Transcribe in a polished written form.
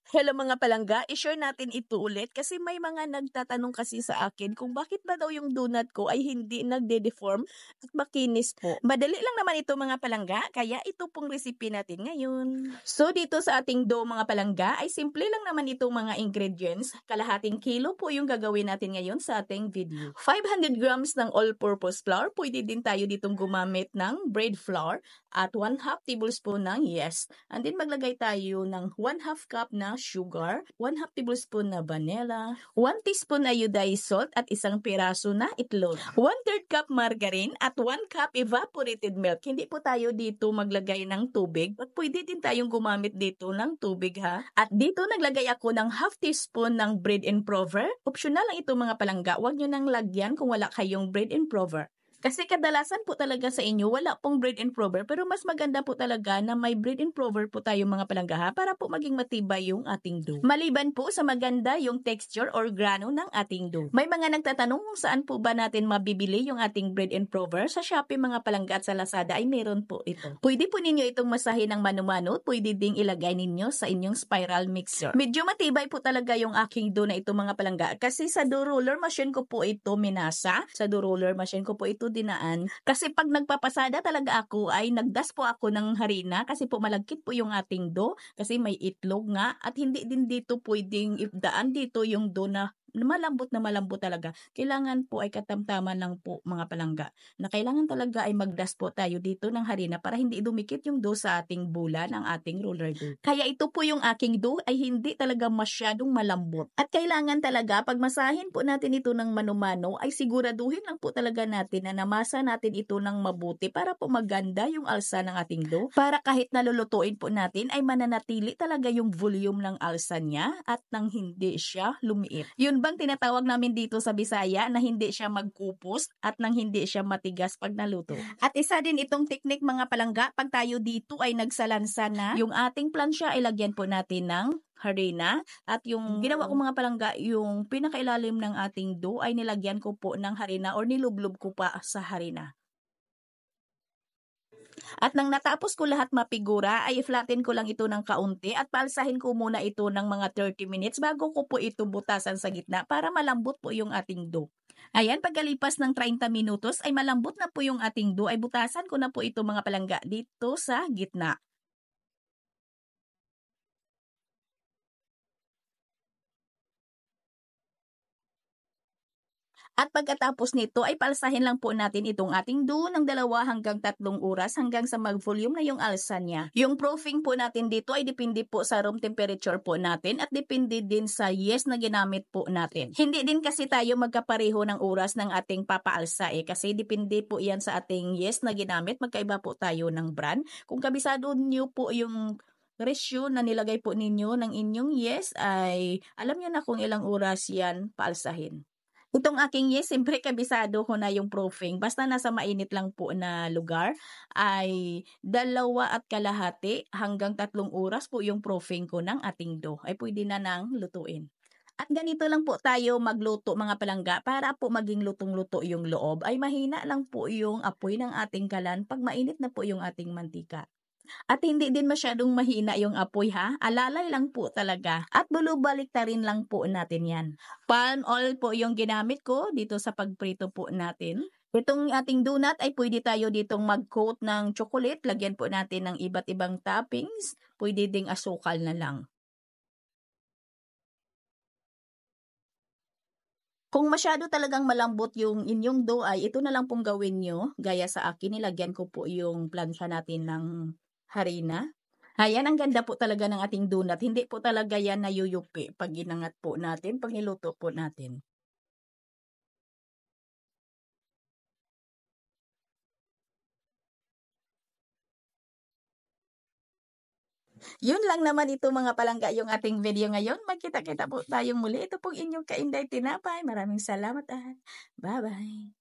Hello mga palangga, i-share natin ito ulit kasi may mga nagtatanong kasi sa akin kung bakit ba daw yung donut ko ay hindi nagde-deform at makinis po. Madali lang naman ito mga palangga, kaya ito pong recipe natin ngayon. So dito sa ating dough mga palangga ay simple lang naman itong mga ingredients. Kalahating kilo po yung gagawin natin ngayon sa ating video. 500 grams ng all-purpose flour, pwede din tayo ditong gumamit ng bread flour at 1/2 tablespoon ng yeast. And then maglagay tayo ng 1/2 cup na sugar, 1/2 tablespoon na vanilla, 1 teaspoon na iodized salt at isang piraso na itlog, 1/3 cup margarine at 1 cup evaporated milk. Hindi po tayo dito maglagay ng tubig. At pwede din tayong gumamit dito ng tubig ha. At dito naglagay ako ng 1/2 teaspoon ng bread improver. Optional lang ito mga palangga. Huwag nyo nang lagyan kung wala kayong bread improver. Kasi kadalasan po talaga sa inyo, wala pong bread improver, pero mas maganda po talaga na may bread improver po tayo mga palangga para po maging matibay yung ating dough. Maliban po sa maganda yung texture or grano ng ating dough. May mga nagtatanong kung saan po ba natin mabibili yung ating bread improver. Sa Shopee mga palangga at sa Lazada ay meron po ito. Pwede po ninyo itong masahin ng mano-mano, pwede ding ilagay ninyo sa inyong spiral mixer. Medyo matibay po talaga yung aking dough na ito mga palangga kasi sa dough roller machine ko po ito minasa. Sa dough roller machine ko po ito dinaan. Kasi pag nagpapasada talaga ako ay nagdas po ako ng harina kasi po malagkit po yung ating dough kasi may itlog nga at hindi din dito pwedeng idaan dito yung dough na malambot talaga. Kailangan po ay katamtaman lang po mga palangga. Na kailangan talaga ay magdas po tayo dito ng harina para hindi dumikit yung dough sa ating bula ng ating roller dough. Kaya ito po yung aking dough ay hindi talaga masyadong malambot. At kailangan talaga pag masahin po natin ito ng mano-mano ay siguraduhin lang po talaga natin na namasa natin ito ng mabuti para po maganda yung alsa ng ating dough. Para kahit nalulutuin po natin ay mananatili talaga yung volume ng alsa niya at nang hindi siya lumiit. Yun bang tinatawag namin dito sa Bisaya na hindi siya magkupos at nang hindi siya matigas pag naluto. At isa din itong technique mga palangga, pag tayo dito ay nagsalansa na, yung ating plansya ay lagyan po natin ng harina at yung ginawa ko mga palangga, yung pinakailalim ng ating dough ay nilagyan ko po ng harina or nilublob ko pa sa harina. At nang natapos ko lahat mapigura, ay i-flatten ko lang ito ng kaunti at paalsahin ko muna ito ng mga 30 minutes bago ko po ito butasan sa gitna para malambot po yung ating dough. Ayan, pagkalipas ng 30 minutos ay malambot na po yung ating dough, ay butasan ko na po ito mga palangga dito sa gitna. At pagkatapos nito ay palsahin lang po natin itong ating dough ng 2 hanggang 3 oras hanggang sa mag-volume na yung alsa niya. Yung proofing po natin dito ay depende po sa room temperature po natin at depende din sa yeast na ginamit po natin. Hindi din kasi tayo magkapareho ng oras ng ating papaalsa kasi depende po yan sa ating yeast na ginamit. Magkaiba po tayo ng brand. Kung kabisado niyo po yung ratio na nilagay po ninyo ng inyong yeast ay alam niyo na kung ilang oras yan paalsahin. Itong aking yeast, siyempre kabisado ko na yung proofing. Basta nasa mainit lang po na lugar, ay 2.5 hanggang 3 oras po yung proofing ko ng ating dough. Ay pwede na nang lutuin. At ganito lang po tayo magluto mga palangga para po maging lutong-luto yung loob. Ay mahina lang po yung apoy ng ating kalan pag mainit na po yung ating mantika. At hindi din masyadong mahina yung apoy ha. Alalay lang po talaga. At bulubalik-tarin lang po natin yan. Palm oil po yung ginamit ko dito sa pagprito po natin. Itong ating donut ay pwede tayo ditong mag-coat ng chocolate. Lagyan po natin ng iba't ibang toppings. Pwede ding asukal na lang. Kung masyado talagang malambot yung inyong dough ay ito na lang pong gawin nyo. Gaya sa akin, nilagyan ko po yung plancha natin ng harina. Ayan, ang ganda po talaga ng ating donut. Hindi po talaga yan nayuyupi pag ginangat po natin, pag niluto po natin. Yun lang naman ito mga palangga yung ating video ngayon. Magkita-kita po tayong muli. Ito pong inyong Kainday Tinapay. Maraming salamat at bye-bye.